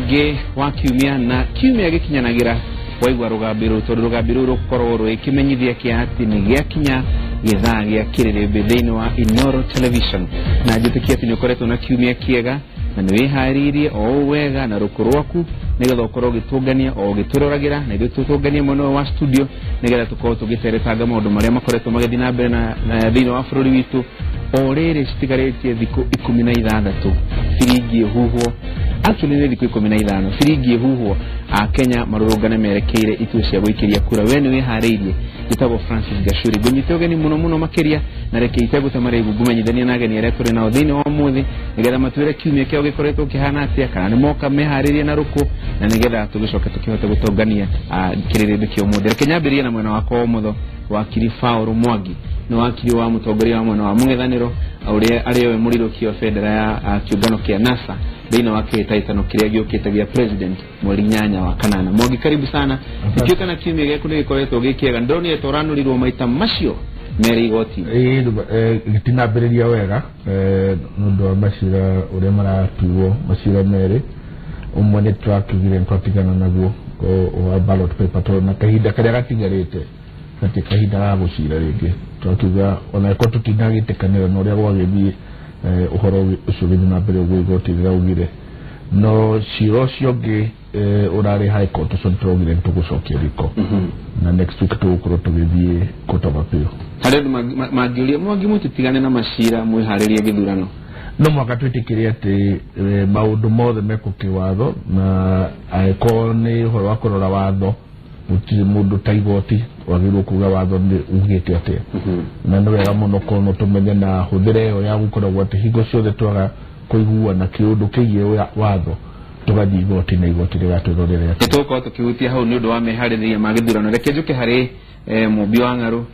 unge wa kiumia na kiumia gikinyanagira waigwa rugambiru tondu rugambiru rukorwo rukimenyithia kiati ni giakinya githaa gia kirerebe thiini wa Inooro Television na njitikia ati nikoretwo na kiumia kiega na niwiharirie o wega na rukurwaku nigetha ukorwo gitungania o gituroragira na ithu tutungania muno wa studio nigetha tukorwo tugiteretanga maundu maria makoretwo magithii na mbere na thiini wa bururi witu o riri citigaretie thiku 16 firingi huhwo actually ni thiku 15 firingi huhwo a Kenya marurungane merekeire itu cia guikiria kura wene wiharirie gitabo Francis Gachuri gunyite ogeni muno makiria na reke itego tamare gugumenyithania na ageni aria turi nao thiini wa muthi nigetha matwire kiumia kio gikoretwo kihana atia kana ni moka meharirie na ruku na nigetha tugicoka tukihota gutongania kirerebe kio muthi reke nyambirie na mwena wako omutho wakiri Fauru Mwangi no wakiri wa mutongoria wa mwena wa mung'ethaniro uria ariwe murirukio federa ya kiungano kia NASA thiini wa kitaitano kiria giukitagia president mweri 8 wa kanana. Mwangi karibu sana ikiuka na kiumia giaku ni gikoretwo gikiega ndoni etoranurirwo maita macio meri igoti gitinambiriria wega nundu wa macira uria maratuo macira meri umwe ni twakigire twatigana naguo o ballot paper to na kahinda karia gatigarite ati kahinda ga gucira ringi twakiuga ona ko tutinagitekanira no uria gwagithie uhoro ucio githi na mbere gwe igoti riraugire no ciro ciongi urari high court ucio nituraugire nitugucokia riko na next week tugukorwo tugithie court of appeal haredu magiuria Mwangi mutitigane na macira mwiharirie githurano no mwaka twitikiria ati maundu mothe meko kiwatho na aiko ni uhoro wa kurora watho gutiri mundu ta igoti wagirwo kuga watho ni ugite atia na no wega muno kono tumenye na huthire yo ya gukorwo ati hingo ciothe twaga kuigua na kiundu kigie watho tugathi igoti na igoti rigatwirorera ati tuko tukihutia hau ni undu wa mehaririria magithurano reke njuke hari Mubi wa Ng'aru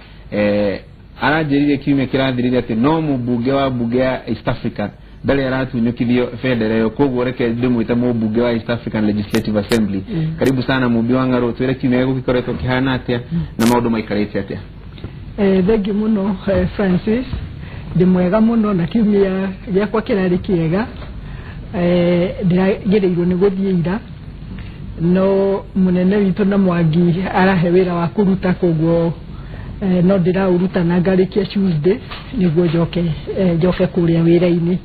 aranjirire kiumia kirathirire ati no mubunge wa bunge ya East Africa ndari aratunyukithio federa yo koguo reke ndimwita mubunge wa East African Legislative Assembly karibu sana Mubi wa Ng'aru twire kiumia gukikoretwo kihana atia na maundu maikarite atia thengi muno Francis ndimwega muno na kiumia giakwa kirari kiega ndiragereirwo ni guthiira no munene witu na Mwangi arahe wira wa kuruta koguo no ndirauruta na ngarikia Tuesday niguo njoke kuria wira-ini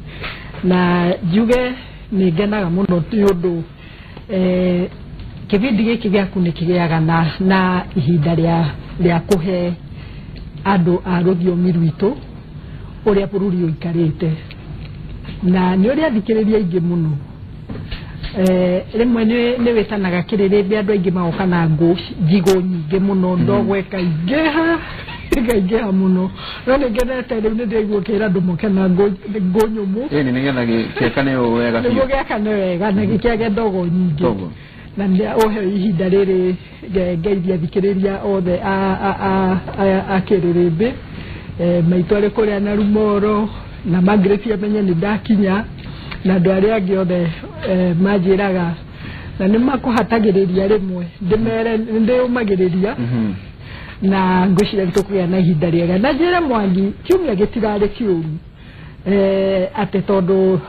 na njuge ni ngenaga muno ti undu kibindi giki giaku ni kigiaga na ihinda ria kuhe andu a ruthiomi rwitu uria bururi uikarite na ni uria thikiriria ingi muno rimwe ni wetanaga kirerebe andu aingi magoka na njigo nyingi muno ndogweka ingeha muno no nigenete riu ndiriguo kira andu moke na ngonyumu ni nigetha giekane wega biũ giekane wega na gikiage ndogo nyingi na ndia ohe ihinda riri ngeithia thikiriria othe a kirerebe maitware kuria na Rumoro na Margaret amenye ni ndakinya na andu aria angi othe manjiraga na ni makuhatagiriria rimwe ndimere ndiumagiriria na ngucira nitukugia na ihinda riega na njira Mwangi kiumia gitirari kiuru ate tondu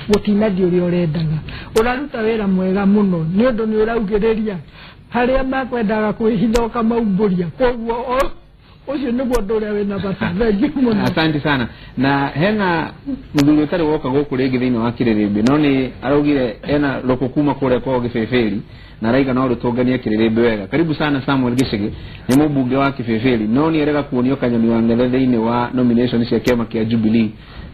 gutinathi uria urendaga uraruta wira mwega muno ni undu ni uraugiriria haria makwendaga kwihithoka maumburia koguo ucio niguo nduria wina bata thengi muno asante sana na hena muthuri utari woka guku ringi thiini wa kirerebe no ni araugire ena rukukuma kuria kwa Gibeberi na raiga no rutongania kirerebe wega karibu sana Samuel Gicige ni mubunge wa Gibeberi no ni erega kuonio Kanyoni wa Ngethe thiini wa nomination cia kiama kia Jubilee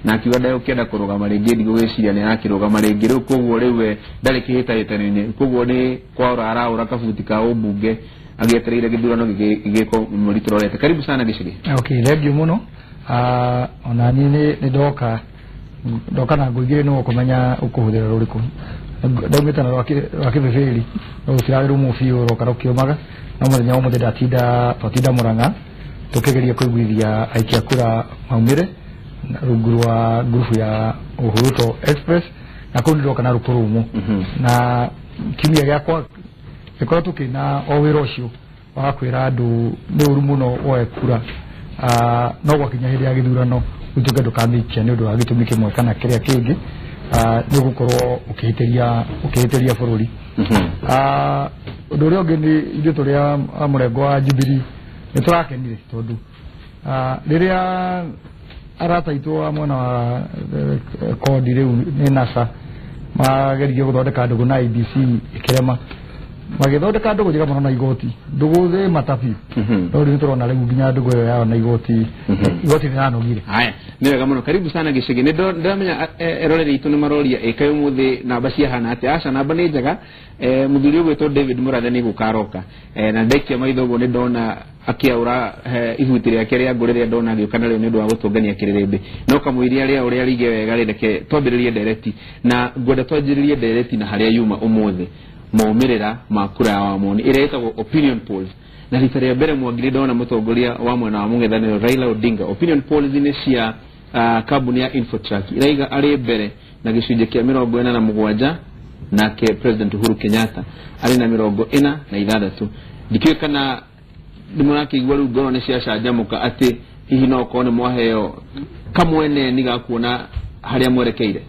na kiuga ndayo kienda kurugama ringi ndigo gwiciria ni akirugama ringi riu koguo riu ndari kihitaitano-ini koguo ni kwaura araura kabuti ka ubunge agietereire githurano gigiko muriturorete karibu sana Gicige okay thank you muno ona ni ndoka na ngugire no kumenya ukuhuthira ruriku ndaumita na rwa Gibeberi no cirari mu fiu roka rokiomaga no muthenya umwe twatinda Murang'a tukigeria kuiguithia aikia kura maumire rungu rwa grupu ya Uhuruto Express na kundiroka na rukurumu na kiumia giakwa gikora tukina o wira ucio wakwira andu ni uru muno woe kura no gwakinya hindi ya githurano utuge ndukamikia ni undu wa gitumi kimwe kana kiria kingi nĩ gũkorwo ũkĩhĩtĩria bũrũri ũndũ ũrĩa ũngĩ nĩ ithuĩ tũrĩ a mũrengo wa Jubilee nĩ tũrakenire tondũ rĩrĩa arataitwo mwena wa kondi rĩu nĩ NASA mageririe gũthondeka ndũgũ na IBC ĩkĩrema magĩthondeka ndũgũ njega mũno na igoti ndũgũ thĩ matabi no rĩu tũrona rĩu nginya ndũgũ ĩyo yao na igoti nĩ yanogire. Haya nĩ wega mũno, karibu sana gĩcagi. Nĩ ndĩramenya eroreri itũ nĩ maroria ĩka ũmũthĩ namba ciahana atĩa. Aca namba nĩ njega, mũthuri ũgwĩtwo David Mũrathe nĩ gũkaroka na ndaikia maitho ũguo nĩ ndona akĩaũra ihuti rĩake rĩa ngũ rĩrĩa ndona agĩũka narĩo nĩ ũndũ wa gũtũngania kĩrĩrĩmbĩ no kamũiria rĩa ũrĩa rĩige wega rĩreke twambĩrĩrie ndereti na ngwenda twanjĩrĩrie ndereti na harĩa yuma ũmũthĩ maumĩrĩra ma kura ya Wamoni ĩrĩa ĩtagwo opinion polls. Na rita rĩa mbere Mwangi ndona mũtongoria wa mwena wa mũng'ethanĩro Raila Odinga. Opinion polls nĩ cia kambuni ya Infotrack iraiga arĩ mbere na gĩcunjĩ kĩa 47 nake President Uhuru Kenyatta arĩ na 46. Ndikiwe kana ndĩmũrakĩigua rĩu ngoro nĩ ciacanjamũka atĩ hihi no korwo nĩ mwaheo kamwene nĩ gakuona harĩa mwerekeire.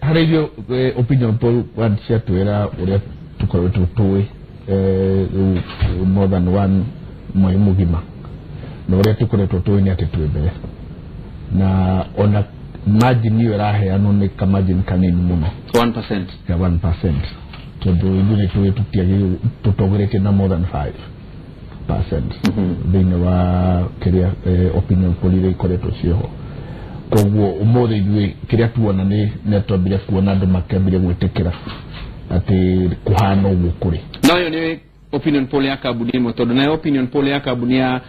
Harĩ irio opinion poll ciatwĩra ũrĩa tũkoretwo tũĩ more than one mwai mũgima na ũrĩa tũkoretwo tũĩ nĩ atĩ twĩ mbere na ona margin ĩyo ĩraheanwo nĩ margin kanini mũno 1%. ya 1%, tondũ ithuĩ nĩ tũĩ tũtongoretie na more than 5% thĩinĩ wa kĩrĩa opinion poll iria ikoretwo ciĩho. Koguo ũmũthĩ ithuĩ kĩrĩa tuona nĩ twambire kuona andũ makĩambire gwĩtĩkĩra atĩ kũhana ũguo kũrĩ. No ĩyo nĩ opinion poll ya kambuni ĩmwe tondũ nayo opinion poll ya kambuni ya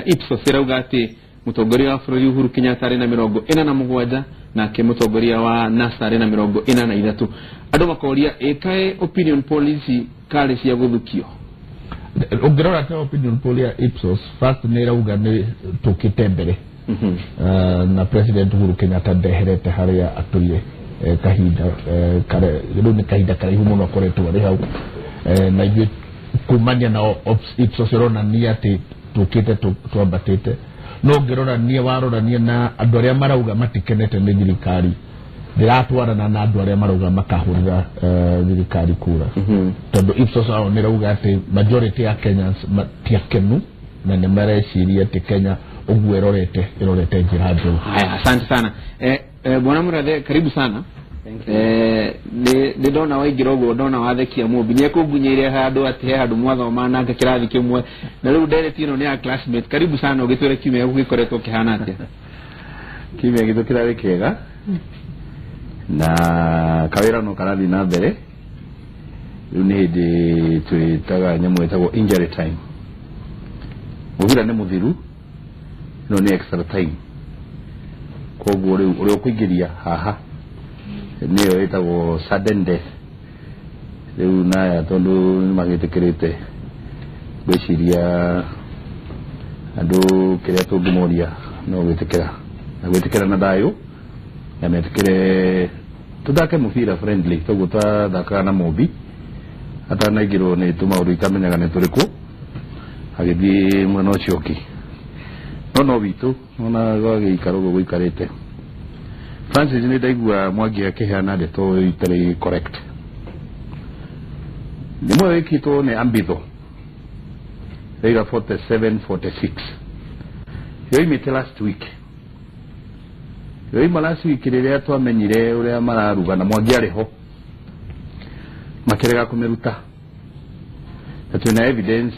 Ipsos ĩrauga atĩ mũtongoria wa bũrũri Uhuru Kenyatta arĩ na 47 nake mũtongoria wa NASA arĩ na 43. Andũ makoria ĩkae opinion poll ici karĩ cia gũthukio. Ũngĩrora ta opinion poll ya Ipsos first nĩ ĩrauga nĩ tũkĩte mbere na President Uhuru Kenyatta ndeherete harĩa atũire kahinda rĩu nĩ kahinda karaihu mũno akoretwo arĩ hau na ithuĩ kumania na Ipsos ĩronania atĩ tũkĩte twambatĩte. No ũngĩrorania warorania na andũ arĩa marauga matikenete nĩ thirikari ndiratwarana na andũ arĩa marauga makahũrĩra thirikari kura tondũ Ipsos nĩ ĩrauga atĩ majority ya Kenyans matiakenu na nĩ mareciria atĩ Kenya ũguo ĩrorete njĩra njũru. Haya, asante sana. Bwana Mũrathe, karibu sana. Ndona waingĩra ũguo ndona wathekia mũmbi nĩ ekũngunyĩire handũ atĩ he handũ mwathoma nake kĩrathi kĩmwe na rĩu ndereti ĩno nĩ ya classmate. Karibu sana ũgĩtwĩre kiumia gĩkoretwo kĩhana atĩa? Kiumia gitũ kĩrarĩ kĩega na kawĩra no karathi na mbere. Rĩu nĩ hĩndĩ twĩtaga nyamũ ĩtagwo injury time. Mũbira nĩ mũthiru no nĩ extra time. Koguo rĩu ũrĩa ũkũingĩria haha nĩyo ĩtagwo sudden death. Rĩu naya tondũ nĩmagĩtĩkĩrĩte gwĩciria andũ kĩrĩa tũngĩmoria no gwĩtĩkĩra na thayũ na metĩkĩre tũthake mũbira friendly toguo twathakaga na mũmbi atanaingĩrwo nĩ tũmaũndũ itamenyaga nĩ tũrĩkũ agĩthiĩ mwena ũcio ũngĩ no witũ ona gwagĩikara ũguo gũikarĩte. Francis nĩ ndaigua Mwangi akĩheana ndeto itarĩ correct. Nĩmwe wĩkĩtwo nĩ Ambitho Raiga 47-46 yoimĩte last week. Yoima last week rĩrĩa twamenyire ũrĩa mararuga na Mwangi arĩ ho makĩrega kũmĩruta na twĩna evidence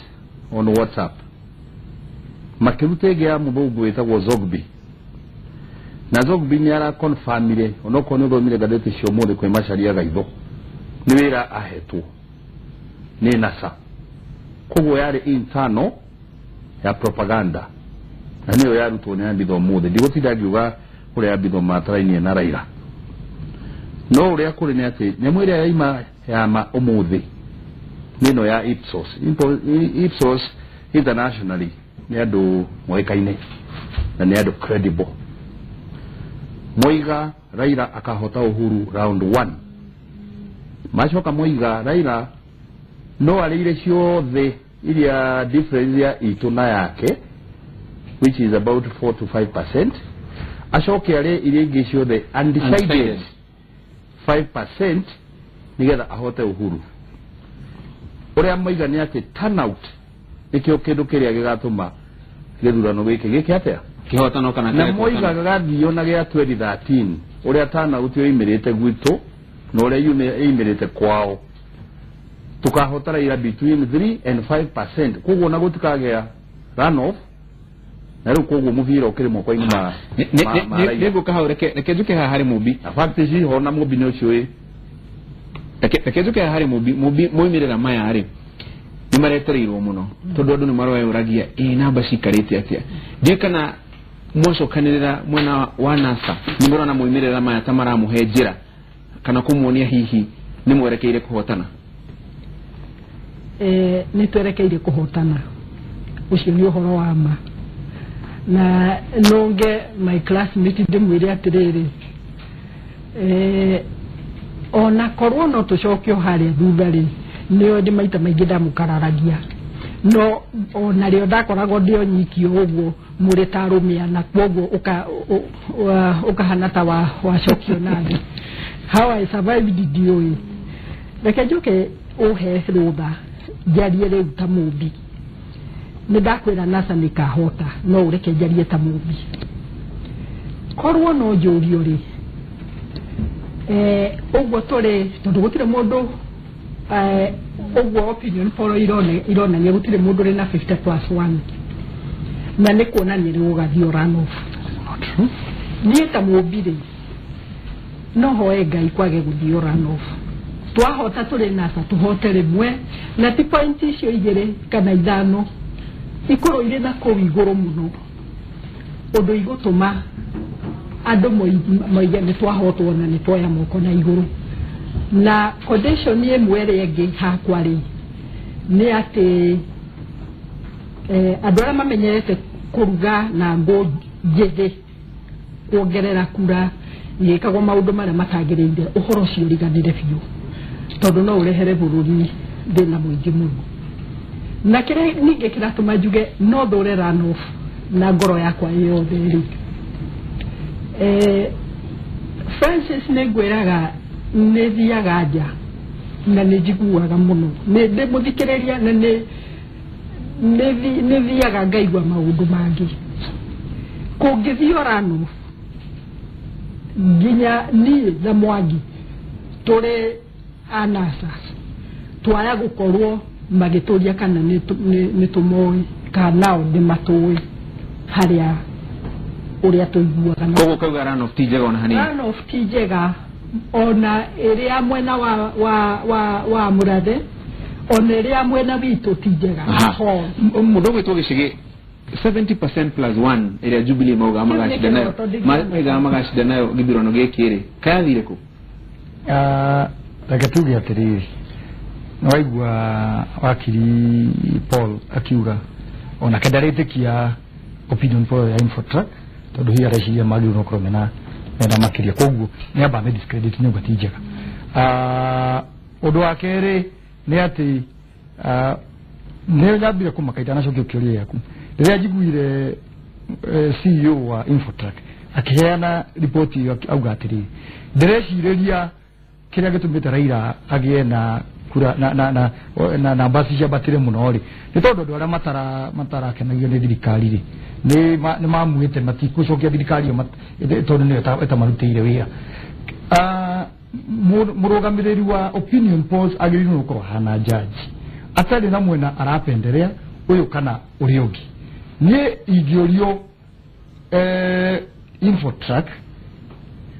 on WhatsApp. Makĩruta ĩngĩ ya mũthũngũ ĩtagwo Zogby na Zogby nĩ ara confirmire onokorwo nĩ ũthomire ngathĩti cio ũmũthĩ kwĩ Macharia Gaitho nĩ wĩra ahetwo nĩ NASA. Koguo yarĩ internal ya propaganda na nĩyo yarutwo nĩ Ambitho ũmũthĩ. Ndigũtinda ngiuga ũrĩa Ambitho matarainie na Raila no ũrĩa kũrĩ nĩ atĩ nyamũ ĩrĩa yaima ya ma ũmũthĩ nĩno ya Ipsos. Ipsos internationally nĩ andũ moĩkaine na nĩ andũ credible. Moiga Raila akahota Uhuru round 1. Macoka moiga Raila no arĩire ciothe iria difference ya itũ na yake which is about 4 to 5%. Acoke arĩ iria ingĩ ciothe undecided 5% nigetha ahote uhuru uria maigani ati turnout ikio kindu kiria gigatuma githurano giki giki atia kihotano kana na moiga gathio na gia 2013 uria turnout yoimirite gwitu na uria yoimirite kwao tukahotara ira between 3 and 5% koguo na gutikagea runoff na riu koguo muvira ukiri moko-ini ma nego kahau reke njuke haha hari mubi afakti ji hona mubi ni ucio reke njuke haha hari mubi moimirira maya ari ni maretereirwo muno tondu andu ni maroe uragia namba cikarite atia je kana mwacokanirira mwena wa NASA ni murona moimirira maya tamara muhe njira kana kumuonia hihi ni mwerekeire kuhotana ni twerekeire kuhotana ucio ni uhoro wa ma na nonge my classmate ndimwire atiriri ona korwo no tucokio haria thutha ri nio ndi maita maingi ndamukararagia no ona rio ndakoragwo ndio nyiki uguo muri tarumia na kwoguo ukahana ta wa cokio nathi how I survived dioi reke njuke uhe rutha jarie riu ta mubi ni ndakwira NASA nikahota no ureke jarie ta mubi korwo no njurio ri uguo turi tondu gutire mundu uguo opinion poll ironania gutire mundu ri na 50+1 na ni kuonania ri ugathio runoff ni ta mubi ri no hoe Ngai kwage guthio runoff twahota turi NASA tuhote rimwe na ti point icio igiri kana ithano ikoro ire na ko iguru muno undu igutuma andu moige ni twahotwo na ni twoya moko na iguru na condition imwe ri ingi hakwa ri ni ati andu aria mamenyerete kuruga na ngo njithe kuongerera kura yikagwo maundu maria matagiriire uhoro cio riganire biu tondu no urehere bururi thina muingi muno na kire ninge kiratuma njuge no thure runoff na ngoro yakwa yothe ri Francis negwiraga nethiaga nja na nijiguaga muno ndi muthikiriria na nethiaga ngaigua maundu mangi kungithio runoff nginya ni na Mwangi turi anasa twaya gukorwo magituria kana ni tumoi kana ndi matoi haria uria tuiguaga kogo kauga runoff tijega ona hani runoff tijega ona iria mwena wa Murathe ona iria mwena witu tijega ho mundu gwitwo gicigi 70%+1 iria Jubilee mauga magashida nayo maiga magashida nayo githurano gikiri kathire ku reke tuge atiriri noigua wakiri Paul akiuga ona kendaritikia opinion poll ya Infotrack tondu hiya reciria magi unokorwo mena makiria koguo ni amba me discredit ni ugatijega undu wa keri ni ati ne nyambire kumakaita na cokio kiuria yaku riria njiguire CEO wa Infotrack akiheana report iyo auga atiriri ndirecireria kiria gitumite Raila agie na kura na basi cia batire muno ri ni tondu andu aria matarakenagio ni thirikari ri ni mamuite matikucokia thirikari tondu ni etamarutire wira murugamiriri wa opinion polls agiriru gukorwo hana judge atari na mwena arapenderea uyu kana uri ungi ni ingiorio Infotrack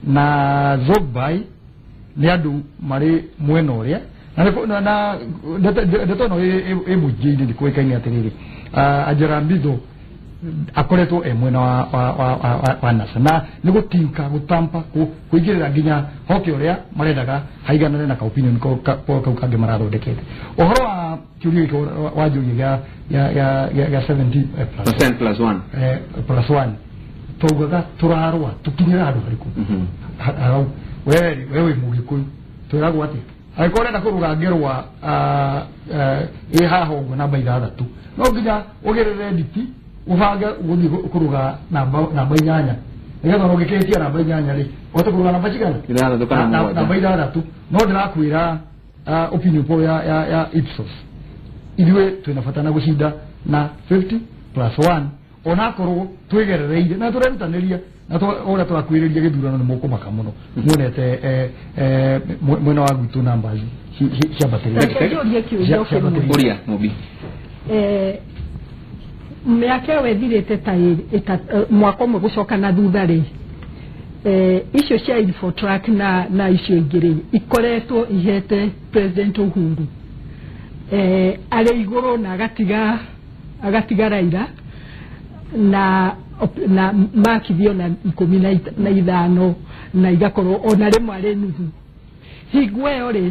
na Zogby ni andu mari mwena uria na ndetono emujiini ni kuikaini atiriri Ajarambitho akoretwo mwena wa NASA na ni gutinka gutampa kuigirira nginya hoke uria marendaga haiganane na ka opinion ko kange marathondekete uhoro wa kiurio wa njugia ya 70%+1 +1 tugaga turarwa tukinyira andu hariku wewe mugikuyu turagwa ati aikorenda kuruga ngerwa haha uguo namba 6 no nginya ugerere nditi ubange guthii kuruga namba 8 nigetha rogeketia namba 8 ri ote kugura namba cigana ira thukana mwa namba 6 no ndirakwira opinion poll ya Ipsos ithuĩ twĩna bata na gũcinda na 50+1 onakorwo twĩgerereire na tũrerutanĩria na ũrĩa twakwĩrĩria gĩthurano nĩ mũkũmaka mũno muonete mwena wa gwitũ numbers ciambatĩrĩria Mobi mĩaka ĩyo ĩthirĩte ta mwaka ũmwe gũcoka na thutha rĩ icio cia Infotrack na icio ingĩ rĩ ikoretwo ihete President Uhuru arĩ igũrũ na agatiga Raila na makithio na 15 na igakorwo ona rĩmwe arĩ nuthu hingo ĩyo rĩ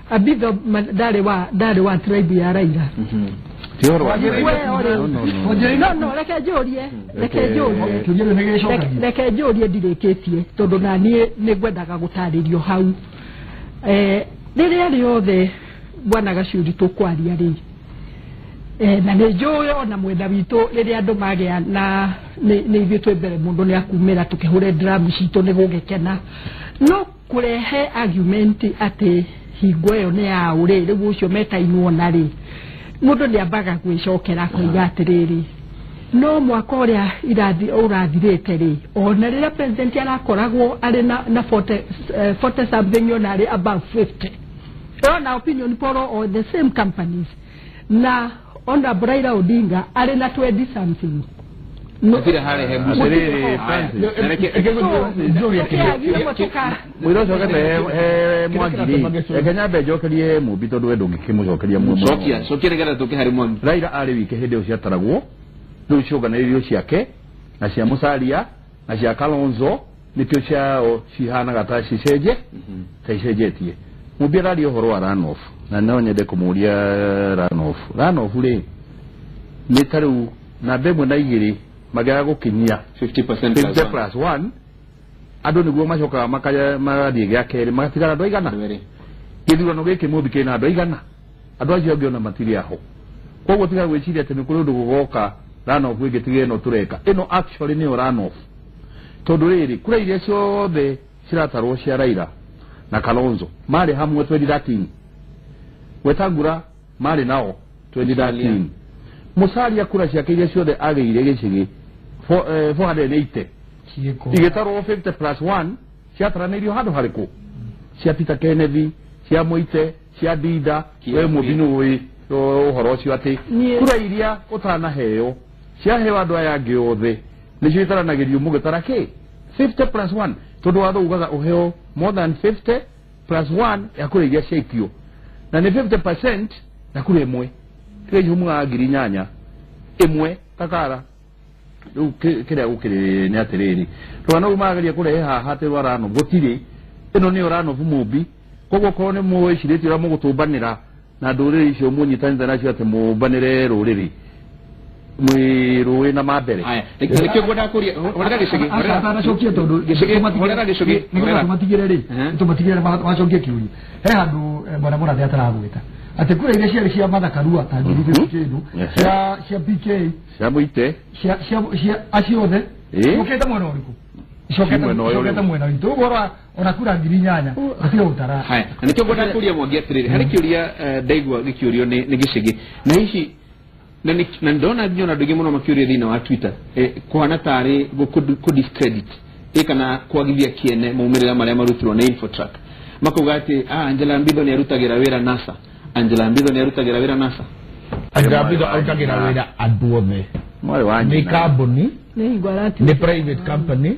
Abitho ndarĩ wa tribe ya Raila reke njũrie ndirĩkĩtie tondũ na niĩ nĩngwendaga gũtarĩrio hau rĩrĩa rĩothe Bwana Gacuri tũkwaria rĩ na nĩ njũĩ ona mwenda witũ rĩrĩa andũ magĩa na nĩ ithuĩ twĩ mbere mũndũ nĩ akumĩra tũkĩhũre drum citũ nĩ gũgĩkena no kũrehe argument atĩ hingo ĩyo nĩ ya ũrĩ rĩu ũcio metainwo na rĩ mũndũ nĩ ambaga gwĩcokera koiga atĩrĩrĩ no mwaka ũrĩa ũrathirĩte rĩ ona rĩrĩa president arakoragwo arĩ na 40 something ona arĩ above 50 ona opinion poll or the same companies na ona Raila Odinga arĩ na 20 something Nafira hale he Musiriri Mwiro chokete Mwangiri Kenya bejo kelie Mubito duwe dongi kimu chokelia Mubito Sokia negara toke hari Mwangi Raila ale wike hede usia taraguo Nushoga na ilio siake na siya Musalia na siya Kalonzo Nikyo siya Shihana gata Shisheje Shisheje tiye Mubira radio horo runoff na naonye de kumulia runoff le Nitaru na bemwe na igiri magaya gukinyia 50+1 ado niguo macoka makaya magathie gya keri magatigara ando igana githurano giki Mubi na ando igana ando acio ngiona matiri aho koguo tiga gwiciria ati nikuri undu gugoka runoff gitige no tureka ino actually ni runoff tondu riri kura iria ciothe ciratarwo cia Raila na Kalonzo mari hamwe 2013 Wetangura mari nao 2013 Musalia kura ciake iria ciothe ageire gicigi 480 igetarwo 50+1 ciataranĩirio handũ harĩkũ cia Peter Kennedy cia Muite cia Dida we Mubinu we ũhoro ũcio atĩ kura iria ũtanaheo ciaheo andũ aya angĩ othe nĩcio itaranagĩrio mũgĩtara kĩ 50+1 tondũ watho ugaga ũheo more than 50+1 ya kura iria ciaikio na nĩ 50% ya kura ĩmwe kile jumwa ngiri nyanya imwe takara kile ukire ni atiriri twana umagaria kurehe haha te warano gotire ino ni orano Mubi kogo kone muwe shiriti ra mugutumbanira na nduriri icio munyitanitha nacio ate mubanire ruriri mwiruwe na mabere aya nikyo goda kuria orega gicigi orega cokia tondu gicigi matigire ri tumatigire macokie kiuri he handu bwana Mũrathe ataragwita ati kura iria ciarĩ cia mathakarua ta ngiri kindu cia PK cia Muite cia aciothe ukete mwena ũrĩkũ icokete mwena witũ ũguo ona kura ngiri nyanya atiga utara haya nikyo goda kuria Mwangi atiriri hari kiuria ndaigua gikiurio ni gicigi na ici na ndona nyona ndugi muno makiuria thina wa Twitter kuhana tari ku discredit kana kwagithia kiene maumirira maria marutirwo na Infotrack makuga ati Angela Mbitho ni arutagira wira NASA Angela Mbitho ni arutagira wira NASA Angela Mbitho arutagira wira andu othe mwari wanyu ni company ni private company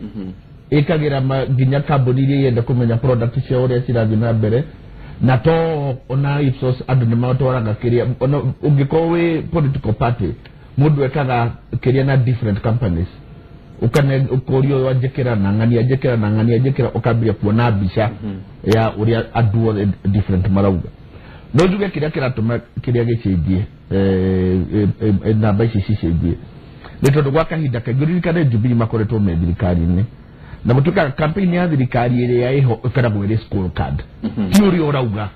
ikagira ginya company iria yenda kumenya product cia uria cirathi na mbere na to ona Ipsos andu ni matwaraga kiria ungiko we political party mundu ekaga kiria na different companies ukane ukorio wajekera na ngania jekera ukambia kuona bica ya uria andu different marauga no njuge kiria kiratuma kiria gicenjie namba ici cicenjie ni tondu gwa kahinda kaingĩ kana Jubilee makoretwo me thirikari-inĩ na mutuka campaign ya thirikari iria iho ikaragwo iri school card ti uri urauga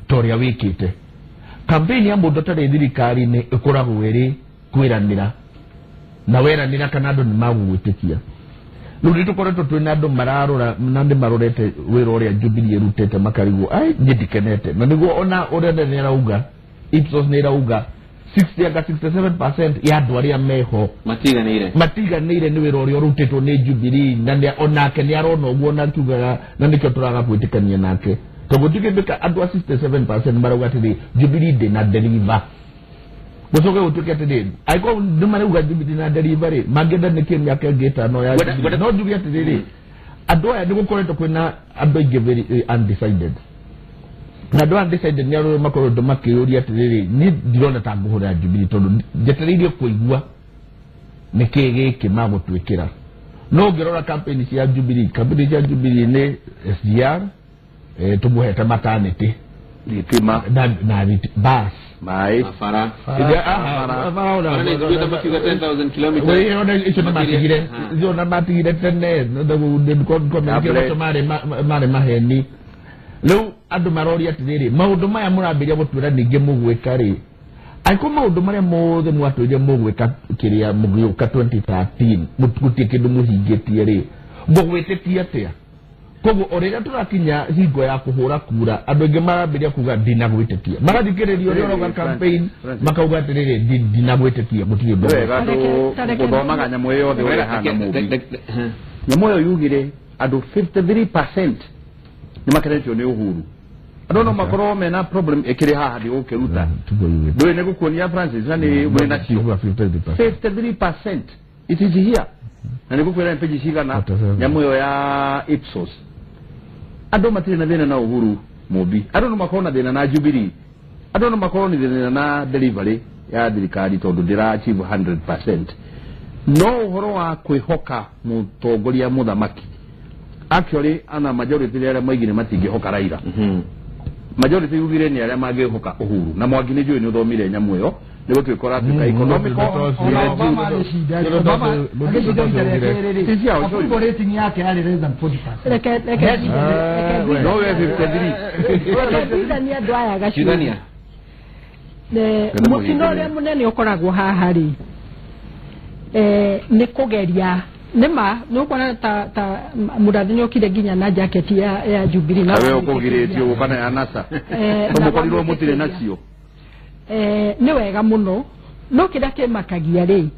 toria wikite campaign ya mundu tari thirikari-inĩ ikoragwo iri kwiranira na weranira kana andu ni magugwitikia Lurito koreto twina andu mararora nandi marorete wira uria Jubilee rutete makarigwo ai nyidikenete na niguo ona uria ne rauga Ipsos ne rauga 67% ya andu aria meho matiganire ni wira uria rutetwo ni Jubilee na onake ni arona uguo na tugaga na nikyo turaga kwitikania nake to gutikibika andu 67% marauga atiri Jubilee de na deliver Musoke utuke atiri aiko ndumarauga Jubilee na deliver magenda niki myaka ngeta no ya no Jubilee atiri andu aya nigukoretwo kwina andu aingi very undecided na ndo undecided ni aro makoro ndo makiyuria atiri ni ndirona ta nguhura Jubilee tondu njetereirie kuigua niki giki magutwikira no ngirora campaign cia Jubilee ni SGR tumuhete maternity Litima na bas mai Afara ona ni ndio tabakiga 10,000 km wewe ona hicho na matigire hizo na matigire tene ndo ko mare maheni leo andu marori atiriri maundu maya murambiria gutwira ninge mugwika ri aiko maundu maria mothe mwatwire mugwika kiria mugwika 2013 mutukutie kindu muhingitie ri mugwititie atia kogo orega turakinya hingo ya kuhura kura andu ingi marambiria kuga ndinagwititie magathikiririo ri oroga campaign makauga atiriri ndinagwititie mutiri ndo wega guthomaga nyamu iyo yothe wega hana mubi nyamu iyo yugire andu 53% ni makeretio ni uhuru andu no makoro mena problem ekire haha ndi ukiruta ndoe ne gukuonia Francis na ni mwena 53% it is here na ne gukwera page cigana nyamu iyo ya Ipsos andu matire na thina na uhuru mubi andu no makoro na thina na Jubilee andu no makoro ni thina na delivery ya thirikari tondu ndira achieve 100% no uhoro wa kwihoka mutongoria muthamaki actually ana majority ya maigine matingi hoka Raila majority yugire ni aria mage hoka uhuru na mwagine jwe ni uthomire nyamu yo nigo twikora atuka economic rating yake ali less than 40%. No we 53 ni andu aya gacudania mutinore munene ukoragwo haha ri ni kugeria nema nukwana ta muradhi okire ginya na jacket ya Jubilee na awe okugiretio gukana ya NASA mukorirwo mutire nacio ni wega muno no kida ke makagia ri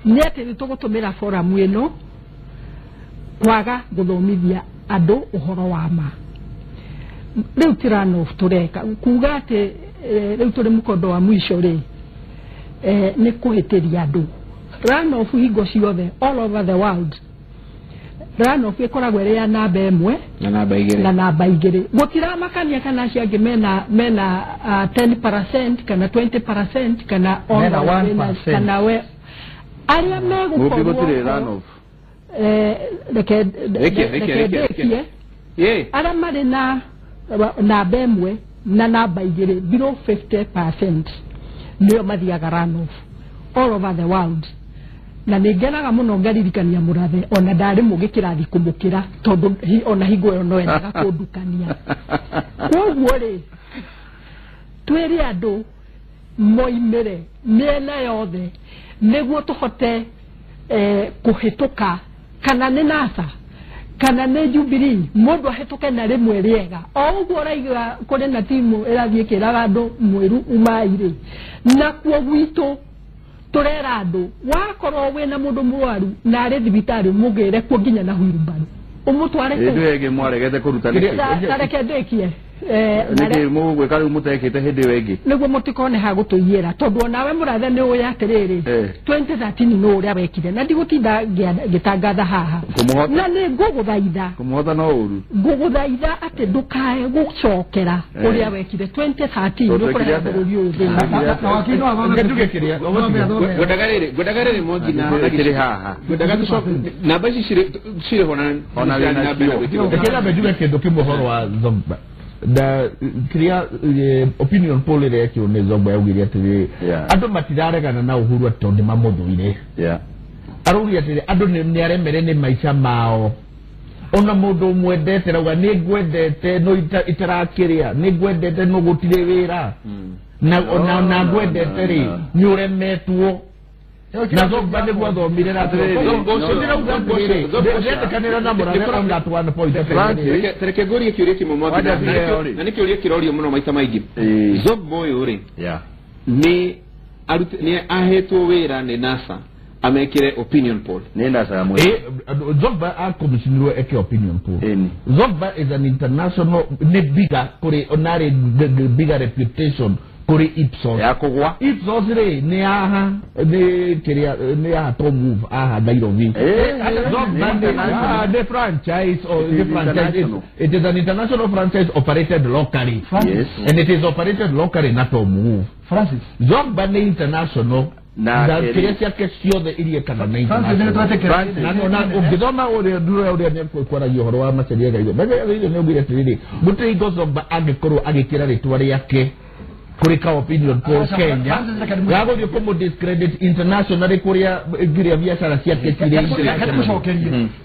ni ati nitugutumira forum ino kwaga guthomithia andu uhoro wa ma riu tirano tureka kuga ati riu turi mukondo wa mwisho ri ni kuhitiria andu runoff higo ciothe all over the world runoff ikoragwo iri ya namba imwe na namba igiri gutira makania kana ciangi mena 10% kana 20% kana 1% kana we aria megukorwo runoff aria mari na namba imwe na namba igiri below 50% nio mathiaga runoff all over the world na nigenaga muno ngaririkania murathe ona ndari mugikirathi kumukira tondu ona hingo yo no endaga kundukania koguo ri twiri andu moimire miena yothe niguo tuhote kuhituka kana ni NASA kana ni Jubilee mundu ahituke na rimwe riega o uguo raiga kuri na timu irathie kiraga andu mwiru umaire na kuo gwitu turera andu wakorwo wena mundu mwaru na ari thibitari mugire ku ginya na huirumbaru umutware ku ndege mwaregete kuruta tareke ndekie nige mugwe kari mutekete hindi wengi niguo mutikone ha gutuyira tondu nawe murathe ni uya atiriri 2013 no uria wekire na ndigutinda gitangatha haha na ni nguguthaitha kumuhotha no uru nguguthaitha ati ndukae gucokera uria wekire 2013 ndukureha bururi uyu na wakino abana ngetugekiria godagarire mogina akiri haha godagatusho namba cire hona na bio ekera bejuga kendo kimuhoro wa Zogba da kria opinion poll ile yake ni Zogba yaugiri atiri andu matiraregana na uhuru atondi mamuthuire araugi atiri andu ni aremere ni maica mao ona mundu mwendete rauga ni gwendete no itarakiria ni gwendete no gutire wira na ona gwendete ri ni uremetwo na Zogba nä guo athomire na kanä na må ratwana tereke ngårie kä å ria kä mwe mwathi na nä kä å ria kä rorio må no maita maingä Zogba å yå rä nä ahetwo wä ra nä NASA amekire opinion poll Zogba akomishinirwo eke opinion poll Zogba is an international ne bigger kuri onare bigger reputation kuri Ipsos yakugwa Ipsos re ne aha ne kiria ne aha to move aha Nairobi Zogba the franchise or the franchise it is an international franchise operated locally and it is operated locally not to move Francis Zogba ne international na kiasi kesho the irie kana na na ukidoma ule dura ule ne kwa horo wa maceria gaido bega ile ne ubire tiri mutai Zogba agekoro agekira ritwari yake kurika opinion poll Kenya gago yo como discredit international kuria giria biashara cia ketire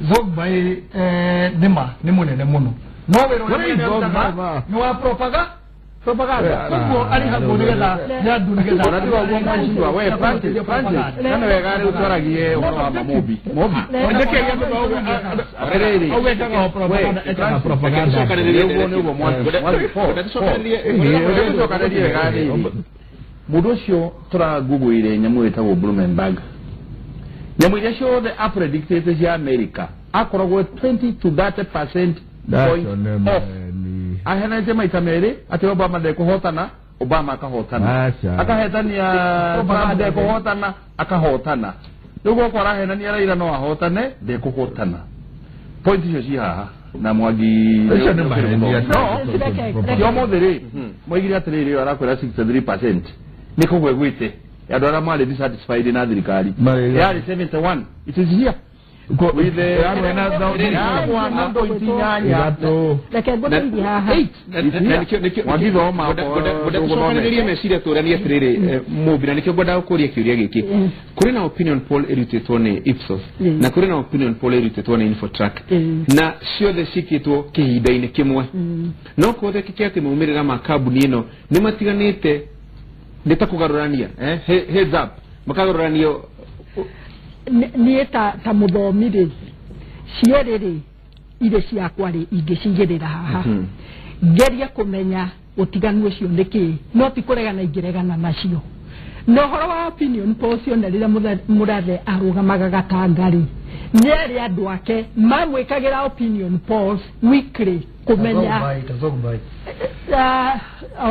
Zogba nema ni munene muno no wero no wa propaganda kuko ali hagonegeza ya dunegeza unajua uongo mshindwa wewe Francis kana wegari utoragie wa mobi ndeke yako au au wetanga propaganda soka ndio uone mwanzo soka ndio wegari mudocio tura google ile nyamu etagwo Bloomberg nyamu ile show the predicted ya America akoragwo 20 to 30% point off ahena sema itamere ati Obama de kuhotana Obama akahotana akahetania Trump de kuhotana akahotana ndugo kwara hena ni ara no ahotane de kuhotana point hiyo si haha na mwagi yo modere mwagi atrere ara kwara 63% niko gwegwite ya dora mali dissatisfied na thirikari ya 71 it is here with the kuri na opinion poll erutetwo ni Ipsos na kuri na opinion poll erutetwo ni Infotrack na ciothe cikitwo kihinda-ini kimwe no kothe kikiate maumirira ma kambuni ino ni matiganite ndeta kugarurania heads up makagarũranio niä ta må thomi rä cierä rä irä ciakwa rä ingä ra haha ngeria kå menya å tiganu å cio nä kä no ti kå regana ingä regana nacio no horo wa opinion poll cio na rä rä a må rathe arå gamaga gatanga rä nä erä andå ake mamwä kagä ra opinion polls weekly kå menya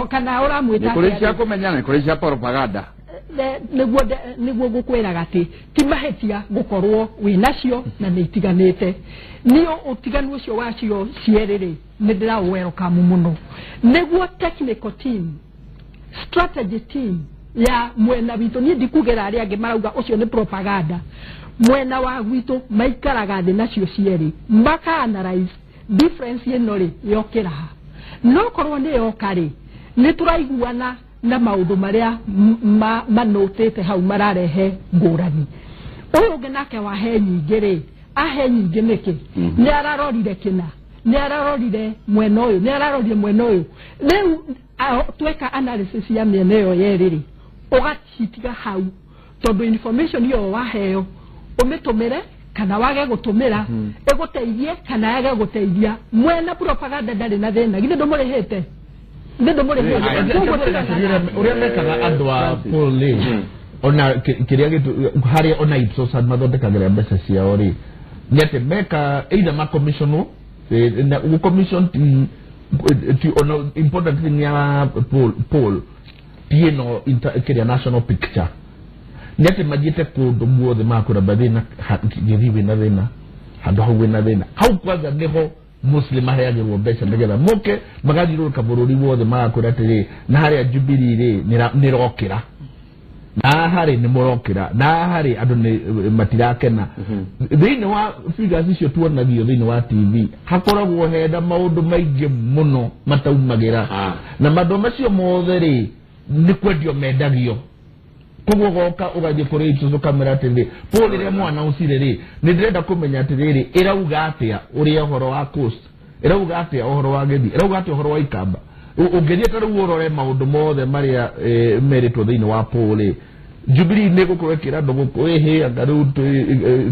kana å ramwä ta kå menya nä kå cia propaganda niguo gukwiraga ati ti mahetia gukorwo wi nacio na nä itiganite nio utiganu ucio wacio cieriri ni ndira welcome muno niguo technical team strategy team ya mwena witu ni ndikugera ari ange marauga ucio ni propaganda mwena wa witu maikaraga thi nacio cieri mbaka analyze difference ino ri yokira no korwo ni yokari ni turaiguana na maundu maria manotete hau mararehe ngurani uyu ngenake wahe nyingi ri ahe nyingi niki ni ararorire kina ni ararorire mwena uyu ni ararorire mwena uyu riu tweka analysis ya miena iyo yeri ri ugacitiga hau tondu information yo waheo umitumire kana wage gutumira eguteithie kana yage guteithia mwena propaganda ndari na thina githe ndumurihite uria mekaga andu a poll ona kiria gitu haria ona Ipsos mathondekagira mbeca ciao ri ni ati meka either ma commission na commission ti ona important thing ya poll tieno kiria national picture ni ati majite kundu muothe makura bathina githiwe na thina handu hau na thina hau kwanza niho Muslim ahayagirwo mbeca nigetha muke magathiũrũrũka bũrũri wothe magakwĩra atĩrĩ na harĩa Jubilee nĩ rokĩra na harĩ nĩ mũrokĩra na harĩ andũ nĩ matirakena thĩinĩ wa figures icio tuonagio thĩinĩ wa TV hakoragwo henda maũndũ maingĩ mũno mataumagĩra na maũndũ macio mothe rĩ nĩ kwendio mendagio koguo goka ugathie kuri Ipsos kamera atĩrĩ poll ĩrĩa mwana ucire rĩ nĩ ndĩrenda kũmenya atĩrĩ ĩrauga atĩa ũrĩa ũhoro wa coast ĩrauga atĩa ũhoro wa Gĩthii ĩrauga atĩa ũhoro wa Ikamba ũngĩthiĩ ta rĩu ũrore maũndũ mothe marĩa meritwo thĩinĩ wa poll Jubilee nego ko ekira dogo ko ehe agaru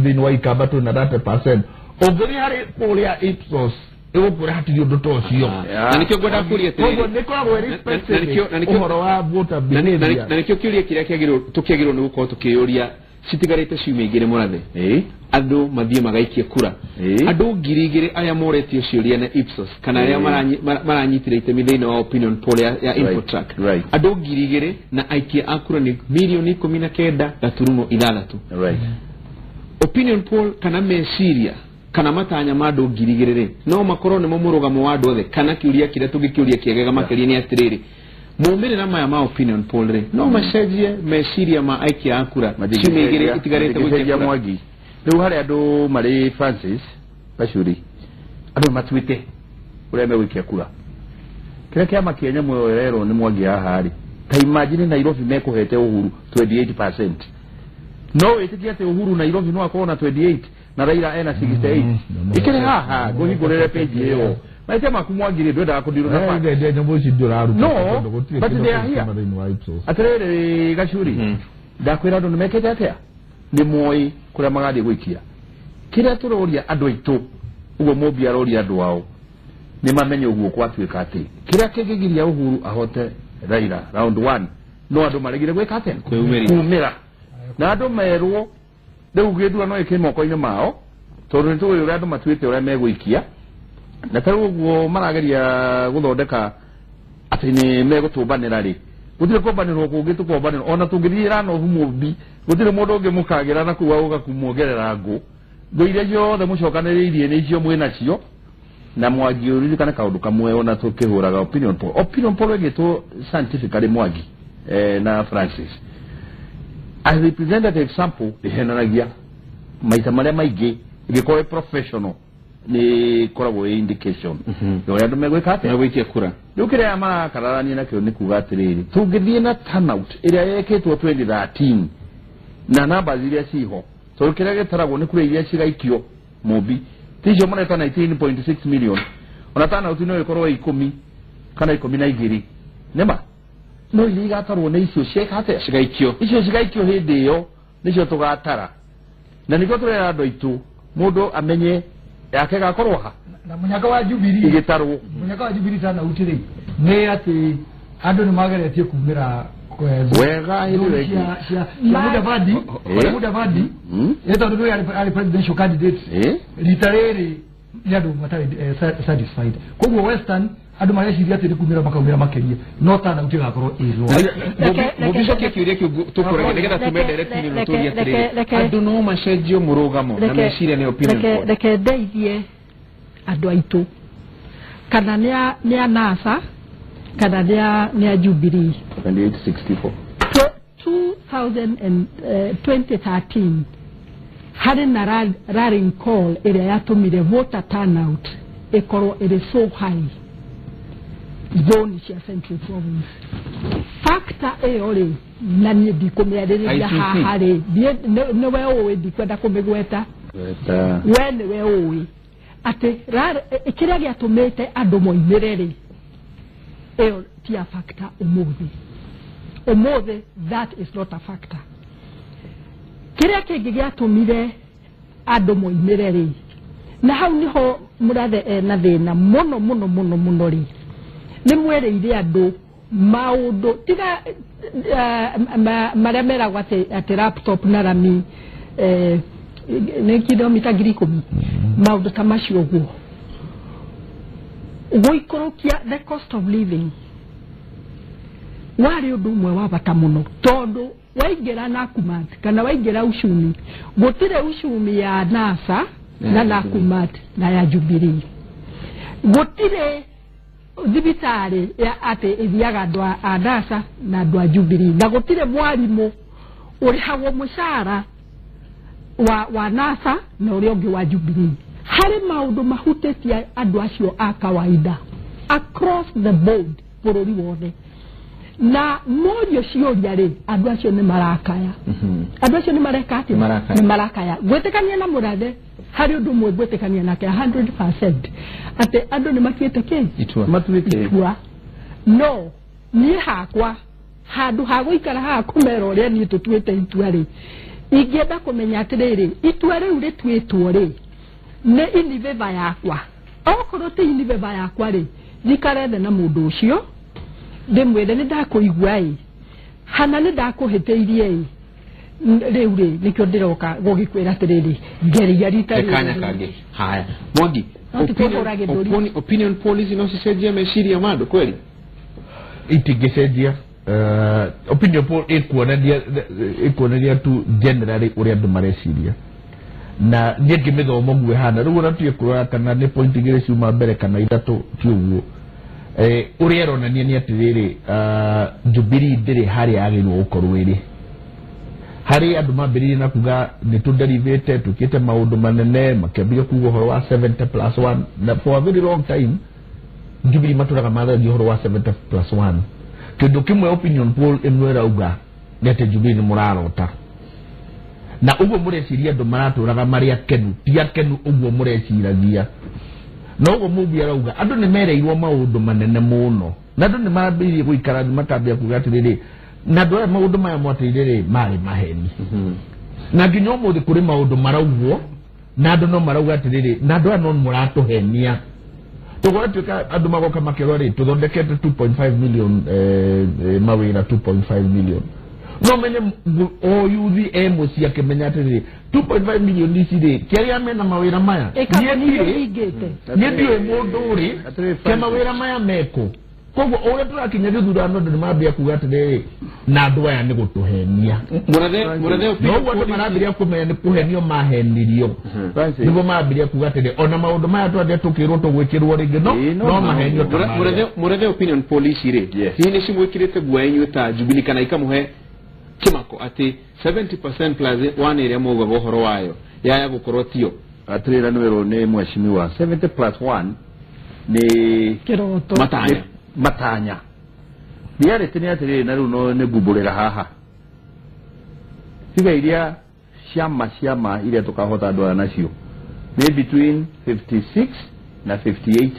thini wa ikamba tu na 30%. Ogori hari kuria Ipsos ewo kuri hatiri undu to cio. Na nikyo gwenda kuria tiri. Kogo neko very specific. Uhoro wa voter behavior. Na nikyo kiuria kiria kiagiro tukiagiro ni gukorwo tukiyuria citigarite ciumia igire murathe. Andu mathie magaikie kura. Andu ngirigire aya moretio ciuria na Ipsos kana aya maranyitire itemi thini wa opinion poll ya Infotrack. Andu ngirigire na aikia akura ni milioni 19.6. Opinion poll kana meciria kana matanya madu ngirigire no makorwo ni mumurugamo wa andu othe kana kiuria kire tugikiuria kiegega makeria ni atiriri muumire na maya ma opinion poll re no macenjie meciria ma aikia akura ciumigire itigarite gwikia Mwangi riu hari andu mari Francis Bacuri andu matwite ureme gwikia kura kire kiama kienya mwerero ni Mwangi ahari ta imagine Nairobi mekuhete Uhuru 28%. No itikia te Uhuru Nairobi no akona 28 na Raila ena 68. Ikere haha go higorere page iyo maite makumwagire ndwenda kudiru na pa ndio nyambo ciduraru no but they are here atere Gacuri ndakwira andu nimekete atia ni moi kuria magadi gwikia kira turoria andu aitu ugo mobi aroria andu wao ni mamenye uguo kwatuika ati kira kigigiria Uhuru ahote Raila round 1 no andu maregire gwika atia kumira na andu merwo riu githua no ikimoko-ini mao tondu nituwe uria andu matwite uria megwikia na taru uguo marageria guthondeka ati ni megutumbanira ri gutire kumbanirwo kungi tukombanirwo ona tungithira no humumbi gutire mundu ungi mukagira na kuwa ugakumwongerera ngo iria ciothe mucokaniriirie ni icio mwina cio na Mwangi uri kana kaundu kamwe ona tukihuraga opinion poll egitwo scientifically Mwangi na Francis as representative sample ihenanagia maita maria maingi igikore professional ni koragwo indication yo andu megwika atia gwikia kura nukire ya mara kararani na kio ni kuga atiriri tungithie na turnout iria yeketwo 2013 na namba ziria ciho to kire getaragwo ni kure iria cigaikio mobi ticio moneta 19.6 million ona turnout no ikorwo 10 kana 12 nema no iligatarwo ni icio ciekate cigaikio icio cigaikio hindi iyo nicio tugatara na niko turera andu aitu mundu amenye yake gakorwo ha na munyaka wa Jubilee igitarwo munyaka wa Jubilee sana utire ni ati andu ni mageretie kumira wega hivi muda vadi yeto ndio ali presidential candidate litareri yado matari satisfied kwa Western andu mareciria ati kumira makamira makeria no tana uti gakorwo iro mubisho kiuria tukorege nigetha tumendere tini ruturia tiriri andu no macenjio murugamo na meciria ni opinion poll reke ndeithie andu aitu kana ni NASA kana ni Jubilee 2864 2013 hari na rallying call area yatumire voter turnout ikorwo iri so high zone cia Central Province factor eori na ni ndikumeaririria haha ri ni we owe ndikwenda kumigweta we we owe ati kiria giatumite andu moimire ri eo tia factor umuthi that is not a factor kiria kingi giatumire andu moimire ri na hau niho murathe na thina muno ri ni mwereire andu maundu tiga maria meragwo ati laptop na rami ni kilomita 10,000 maundu ta macio guo guikorokia the cost of living wari undu mwe wa bata muno tondu waingira Nakumatt kana waingira ucumi gutire ucumi ya NASA na Nakumatt na ya Jubilee gutire thibitari ya ate ithiaga andu a NASA na andu a Jubilee na gutire mwarimu uri hawo mushara wa NASA na uri ongi wa Jubilee hari maundu mahutetia andu acio a kawaida across the board bururi wothe na morio cioria ri andu acio ni marakaya andu acio ni marekati ni marakaya gwetekania na murathe hari undu mwe gwetekania nake 100% ate andu ni makiete ke matwite no ni hakwa handu ha guikara ha kumera uria ni tutwite itua ri ingenda kumenya atiriri itua riu ritwitwo ri ne iniveva yakwa okorwo ti iniveva yakwa ri njikare thĩ na mũndũ ũcio ndĩmwĩre nĩ ndakuigua ĩ hana nĩ ndakuhĩtĩirie ĩ rĩu rĩ nĩkĩo ndĩroka gũgĩkwĩra atĩrĩrĩ ngeria rita rĩu haya Mwangi opinion polls inosicenjia meciria ma andũ kweli itingĩcenjia opinion poll ĩkuonania tu generally ũrĩa andũ mareciria na niĩ ngĩmĩthoma guo hana rĩu ona tuĩ kũrora kana nĩ point igĩrĩ ciuma mbere kana ithatũ ti ũguo ũrĩa ĩronania nĩ atĩrĩrĩ Jubilee ndĩrĩ harĩa yagĩrĩirwo gũkorwo ĩrĩ harĩ andũ mambĩrĩirie na kuga nĩ tũderivĩte tũkĩte maũndũ manene makĩambia kuga ũhoro wa 70+1 na for a very long time Jubilee matũraga mathagia ũhoro wa 70+1 kĩndũ kĩmwe opinion poll ĩmwe ĩrauga nĩ atĩ Jubilee nĩ mũrarota na ũguo mũreciria andũ maratũraga marĩ akenu ti akenu ũguo mũreciragia na ũguo mũmbi arauga andũ nĩ mereirwo maũndũ manene mũno na andũ nĩ mambĩrĩirie gũikara makambia kuga atĩrĩrĩ na andũ aya maũndũ maya mwatĩrĩrĩ marĩ maheni na nginya ũmũthĩ kũrĩ maũndũ maraugwo na andũ no marauga atĩrĩrĩ na andũ aya no mũratũhenia tũgwatuĩka andũ magoka makĩrwo rĩ tũthondekete 2.5 million mawĩra 2.5 million no menye o yuthi mũciĩ akĩmenya atĩrĩrĩ 2.5 million ici rĩ kĩrĩa mena mawĩra maya niĩ ndiũĩ mũndũ ũrĩ ke mawĩra maya meko koguo ũrĩa tũrakinya gĩthurano andũ nĩ mambia kuga atĩrĩrĩ na andũ aya nĩ gũtũhenia noguo andũ marambĩrĩria kũmenya nĩ kũhenio mahenirio nĩguo mambĩrĩria kuga atĩrĩrĩ ona maũndũ maya twathiĩ tũkĩrwo tũgwĩkĩrwo rĩngĩ no mahenio mũrethe opinion poll ici rĩ hihi nĩ cimwĩkĩrĩte guoya inyuĩ ta Jubilee kana ikamũhe kĩmako atĩ 70% plus 1 ĩrĩa maugaga ũhoro wayo yaya gũkorwo tio atĩrĩra nĩ wĩrwo nĩ mheshimiwa 70+1 nĩ matanya reality nĩ atĩrĩrĩ na rĩu no nĩ ngumbũrĩra haha figa iria ciama iria tũkahota andũ aya nacio nĩ between 56 na 58%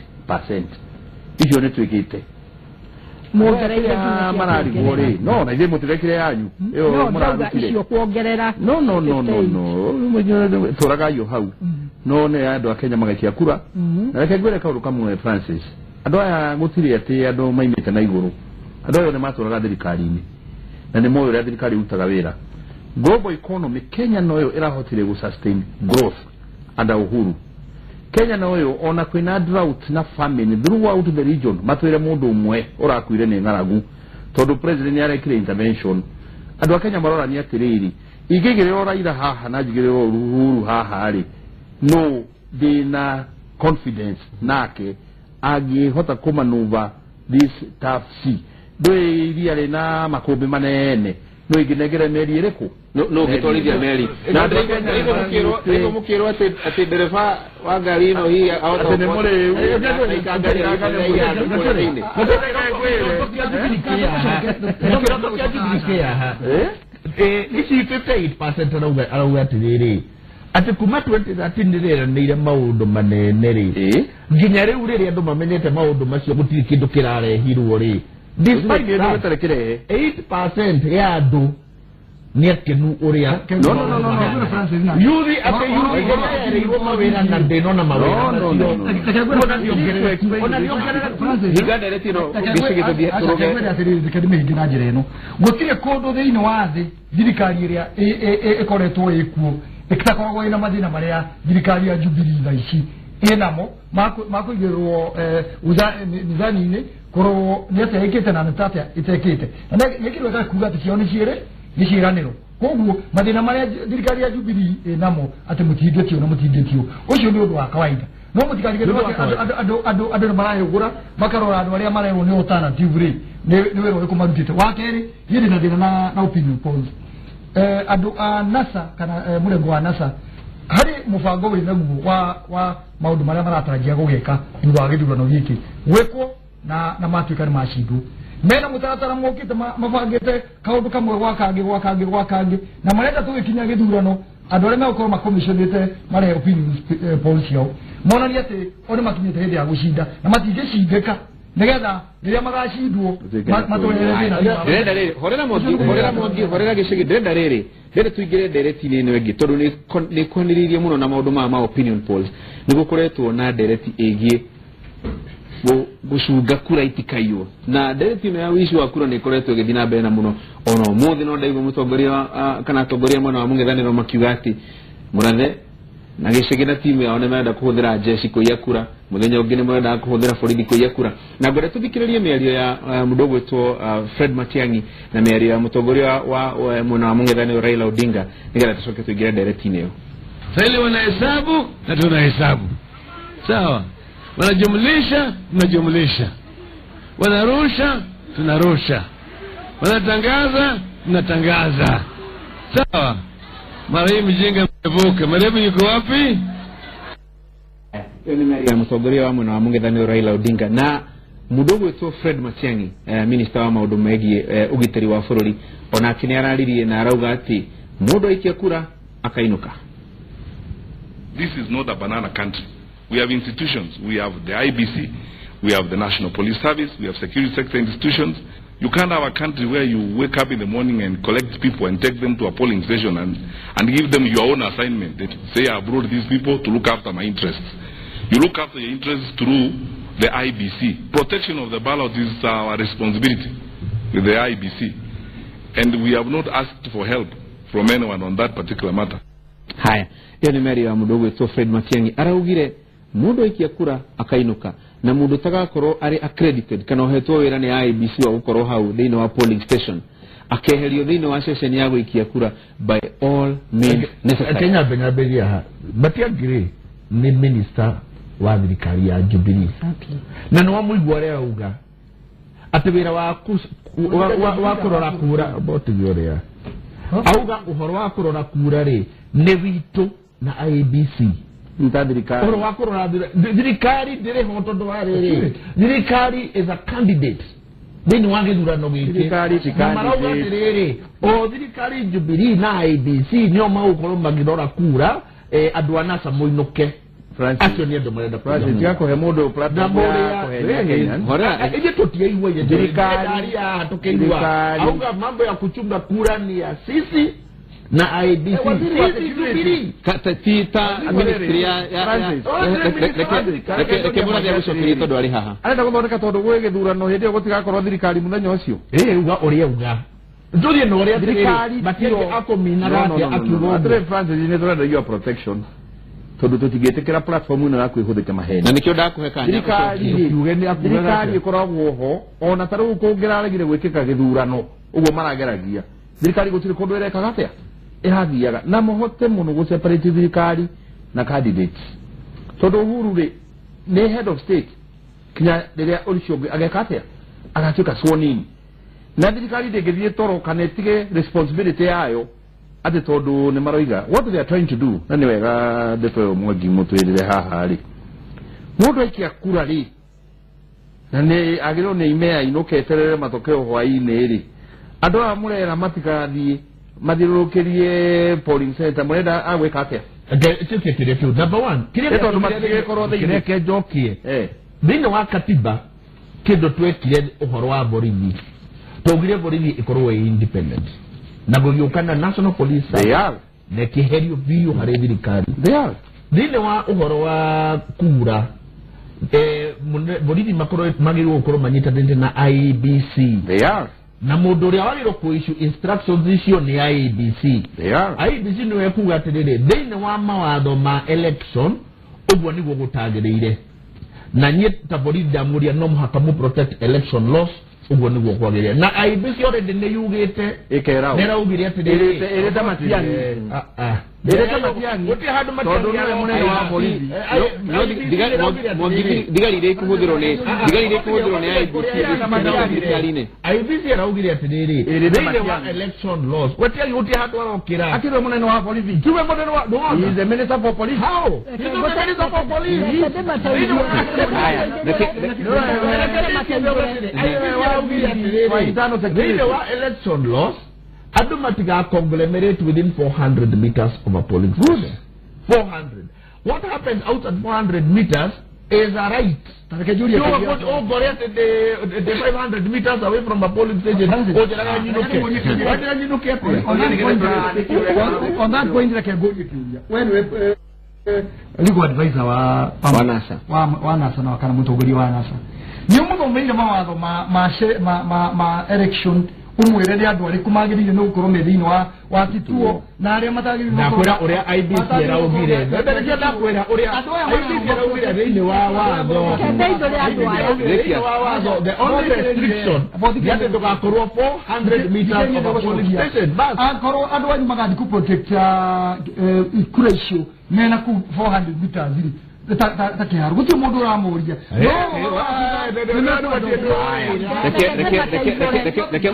icio nĩ twĩkĩte mararigwo rĩ no na ithe mũtirekire yanyu ĩyo mũrarutire no tũragayo hau no nĩ andũ a Kenya magaikia kura na reke ngwĩre kaũndũ kamwe Francis andũ aya gũtirĩ atĩ andũ maimĩte na igũrũ andũ aya nĩ matũraga thirikari-inĩ na nĩ moĩ ũrĩa thirikari ĩrutaga wĩra global economy Kenya noyo ĩrahotire gũsustain growth under Uhuru Kenya noyo ona kwĩna drought na famine throughout the region matwĩre mũndũ ũmwe ũrakuire nĩ ng'aragu tondũ president nĩ arekire intervention andũ a Kenya marorania atĩrĩrĩ ingĩgĩrĩrwo Raila haha na njigĩrĩrwo Uhuru haha rĩ no ndĩna confidence nake angĩhota kũmanuva this tough sea ndũĩ iria rĩna makũmbĩ manene no ingĩnengere meri ĩrĩkũ no gĩtwarithia meri na ndĩgo mũkĩrwo atĩ ndereba wa ngari ĩno hihi ahota nĩ mũrĩ ici 58% arauga atĩrĩrĩ atĩ kuma 2013 nĩrĩranĩire maũndũ manene rĩ nginya rĩu rĩrĩa andũ mamenyete maũndũ macio gũtirĩ kĩndũ kĩrarehirwo rĩ despite that 8% ya andũ nĩ akenu ũrĩa yuthi atĩ yuthi ĩrĩirwo mawĩra na ndĩnona mawĩra na njĩra ĩno gũtirĩ kũndũ thĩinĩ wa thĩ thirikari ĩrĩa ĩkoretwo ĩkuo ĩtakoragwo ĩna mathĩna marĩa thirikari ya Jubilee thaa ici ĩnamo makũigĩrĩrwo mizani-inĩ korwo nĩ atĩa ĩkĩte na nĩ atĩa ĩtekĩte na nĩkĩrweka kuga atĩ ciao nĩ cierĩ nĩ ciĩranĩro koguo mathĩna marĩa thirikari ya Jubilee ĩnamo atĩ mũtihingĩtio na mũtihingĩtio ũcio nĩ ũndũ wa kawaida no mũtikarigĩrwo andũ nĩ marahũgũra makarora andũ arĩa marehwo nĩ alternative rĩ nĩ wĩra ũrĩkũ marutĩte wa kerĩ hiĩ na thĩna na opinion polls andũ a NASA kana mũrengo wa NASA harĩ mũbango wĩ naguo wa maũndũ marĩa maratarajia gũgĩka thutha wa gĩthurano gĩkĩ gwĩkwo na matuĩka nĩ macindwo mena mũtaratara mokĩte mabangĩte kaũndũ kamwe gwa kangĩ na marenda tũgĩkinya gĩthurano andũ arĩa megũkorwo makomiconĩte marehe opinion polls ciao monania atĩ o nĩ makinyĩte hĩndĩ ya gũcinda na matingĩcindĩka nigetha riria magacindwo matweherere ndĩrenda rĩrĩ horera gĩcagi ndĩrenda rĩrĩ tuingĩre ndereti-inĩ ĩno ĩngĩ tondũ nĩ kwanĩrĩirie mũno na maũndũ ma opinion polls nĩ gũkoretwo na ndereti ĩgiĩ gũcunga kura itikaiywo na ndereti ĩno ya wici wa kura nĩ ĩkoretwo ĩgĩthiĩ na mbere na mũno ona ũmũthĩ no ndaigua mũtongoria kana atongoria mwena wa mũng'ethanĩro makiuga atĩ Mũrathe na gĩcagi na timu yao nĩmarenda kũhũthĩra jeshi kũiya kura mũthenya ũngĩ nĩmarenda kũhũthĩra borithi kũiya kura na ngwenda tũthikĩrĩrie mĩario ya mũndũ ũgwĩtwo Fred Matiang'i na mĩario ya mũtongoria wa mwena wa mũng'ethanĩro Raila Odinga nĩgetha tũcoke tũingĩre ndereti-inĩ ĩyo. Sasa ile wanahesabu na tunahesabu sawa, wanajumlisha tunajumlisha, wanarusha tunarusha, wanatangaza tunatangaza sawa. Marehemu mjinga mvuke. Marehemu yuko wapi? Hiyo ni mari ya mũtongoria wa mwena wa mũng'ethanĩro Raila Odinga na mũndũ ũgwĩtwo Fred Matiang'i minister wa maũndũ megiĩ ũgitĩri wa bũrũri onake nĩ araririe na arauga atĩ mũndũ aikia kura akainuka. This is not a banana country. We have institutions. We have the IBC. We have the National Police Service. We have security sector institutions. You can't have a country where you wake up in the morning and collect people and take them to a polling station and give them your own assignment. That say, I brought these people to look after my interests. You look after your interests through the IBC. Protection of the ballot is our responsibility with the IBC. And we have not asked for help from anyone on that particular matter. Haya, hiyo ni meri ya mũndũ ũgwĩtwo Fred Matiang'i araugire mũndũ aikia kura akainuka na mũndũ tagakorwo arĩ accredited kana ohetwo wĩra nĩ IBC wa gũkorwo hau thĩinĩ wa polling station akeherio thĩinĩ wa session ya gũikia kura by all means necessary. Kenya benyaberia ha Matiang'i ni minister wa thirikari ya Jubilee na no mũigua ũrĩa auga atĩ wĩra wa kũrora kura botigĩoria auga ũhoro wa kũrora kura rĩ nĩ witũ na IBC Ntadirikari. Oro wako na dirikari dire hoto wa rere. Dirikari is a candidate. Then wange durano gite. Dirikari rere. O dirikari Jubilee na IBC nyo ma ukolomba gidora kura adwana sa moinoke. Francis ni ndo mwana Francis yako hemodo platform ya Kenya. Hora eje totie iwe ya dirikari ya tokewa. Auga mambo ya kuchunga kura ni ya sisi na IBC katita ministry ya reke mura ya gũcokeria tondũ arĩ haha arenda gũthondeka tondũ gwĩ gĩthurano hĩndĩ ĩyo gũtigakorwo thirikari mũthenya ũcio uga ũrĩa uga ndũrie no ũrĩa thirikari Matiang'i akominaga atĩ akiuga Andre Francis nĩ tũrenda your protection tondũ tũtigĩtĩkĩra platform ĩno ya kwĩhũthĩka maheni na nĩkĩo ndakũhe kanya thirikari ĩkoragwo ho ona tarĩu kũngĩraregire gwĩkĩka gĩthurano ũguo marageragia thirikari gũtirĩ kũndũ ĩrekaga atĩa ĩrathiaga na mũhote mũno gũseparate thirikari na candidates tondũ Uhuru rĩ nĩ head of state kinya rĩrĩa ũcio ageka atĩa agatuĩka sworn in na thirikari ndĩngĩthiĩ toro kana ĩtige responsibility yayo atĩ tondũ nĩ maroiga what they are trying to do na nĩ wega ndeto Mwangi mũtwĩrĩre haha rĩ mũndũ aikia kura rĩ na nĩ agĩrĩirwo nĩ imea inũketerere matokeo hwaĩ-inĩ rĩ andũ a mũrera matigathiĩ mathiũrũrũkĩrie polling center mũrenda agwĩka atĩa kire tu number 1 kire njokie thĩinĩ wa katiba kĩndũ twekire ũhoro wa borithi twaugire borithi ĩkorwo independent na gũgĩũkana national police na kĩherio biũ harĩ thirikari thĩinĩ wa ũhoro wa kura borithi magĩrĩirwo gũkorwo manyitanĩte na IBC na mũndũ ũrĩa wagĩrĩirwo kũ-issue instructions icio nĩ IBC IBC nĩwe kuga atĩrĩrĩ thĩinĩ wa mawatho ma election ũguo nĩguo gũtagĩrĩire na niĩ ta borithi ndamũria no mũhaka mũ protect election laws ũguo nĩguo kwagĩrĩire na IBC already nĩ yugĩte nĩraugire atĩrĩrĩ ĩrĩte Matiang'i gũtirĩ handũ Matiang'i mũnene wa borithi thigari ĩkũhũthĩrwo nĩ IBC araugire atĩrĩrĩ thĩinĩ wa election laws gũtirĩ handũ arokĩra akĩrwo mũnene wa borithi kiume mũnene wa he is the minister for police how he is the minister for police thĩinĩ wa election laws andũ matiga conglomerate within 400 meters of a polling station. 400. What happens outside 400 meters is a right. Tareke Julia. You are going to operate the 500 meters away from a police station. On that point, like a good when legal advisor wa NASA na wakana mutogori wa NASA. Ni umuntu umenye ma election umwirere andu ari kumagirire no gukorome thini wa kituo na aria matagirire na kwera uria IBC era ugire beberekia na kwera uria IBC era ugire thini wa watho the only restriction yate tugakorwo 400 meters of a police station bas akoro andu anyu magadi ku protect ratio mena ku 400 meters iri takiharu guti mundu uramuria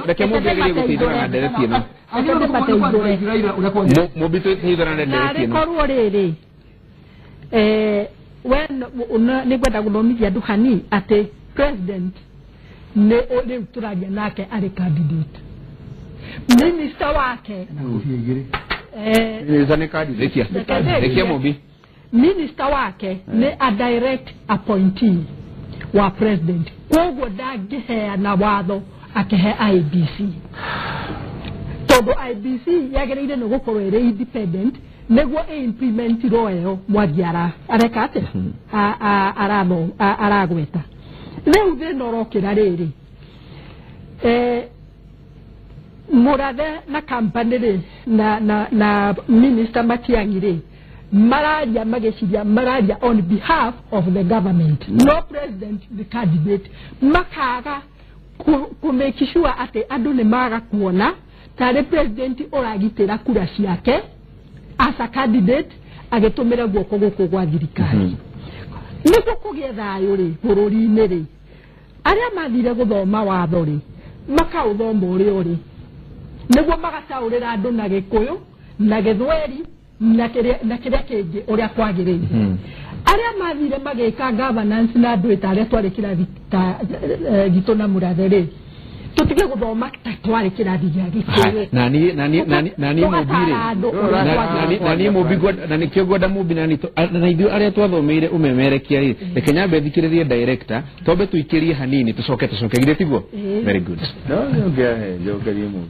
reke mundu agire gutithira na ndereti ino mubito ithira na ndereti ino korwo riri ni gwenda guthomithia andu hani ati president ne uri turagia nake ari candidate minister wake ni candidate rekia mubi minister wake ni a direct appointee wa president kogo dagihe na watho akehe IBC todo IBC yagereire no gukorwo iri independent nego implement royo mwagiara arekate aragweta leo thino rokira riri Murathe na company na minister Matiang'i Mararia mageciria Mararia on behalf of the government, no president the candidate makaga ku make sure ate andu ne maga kuona tare president oragitira kura ciake as a candidate agetumira guoko guko gwa thirikari niko kugetha yuri bururi-ini ri aria mathire guthoma watho ri makauthoma uri niguo magataurira andu na Gikuyu na Githweri na kiria kingi uria kwagiriire aria mathire magika governance na andu itaria twari kirathi gitu na Murathe ri tutige guthoma twari kirathi gia Gikuyu nani mubigwa nani kiogoda mubi nani na ithu aria twathomeire umemerekia ri reke nyambe thikiririe director tobe tuikirie hanini tucoke gire tiguo very good no ngerie mubi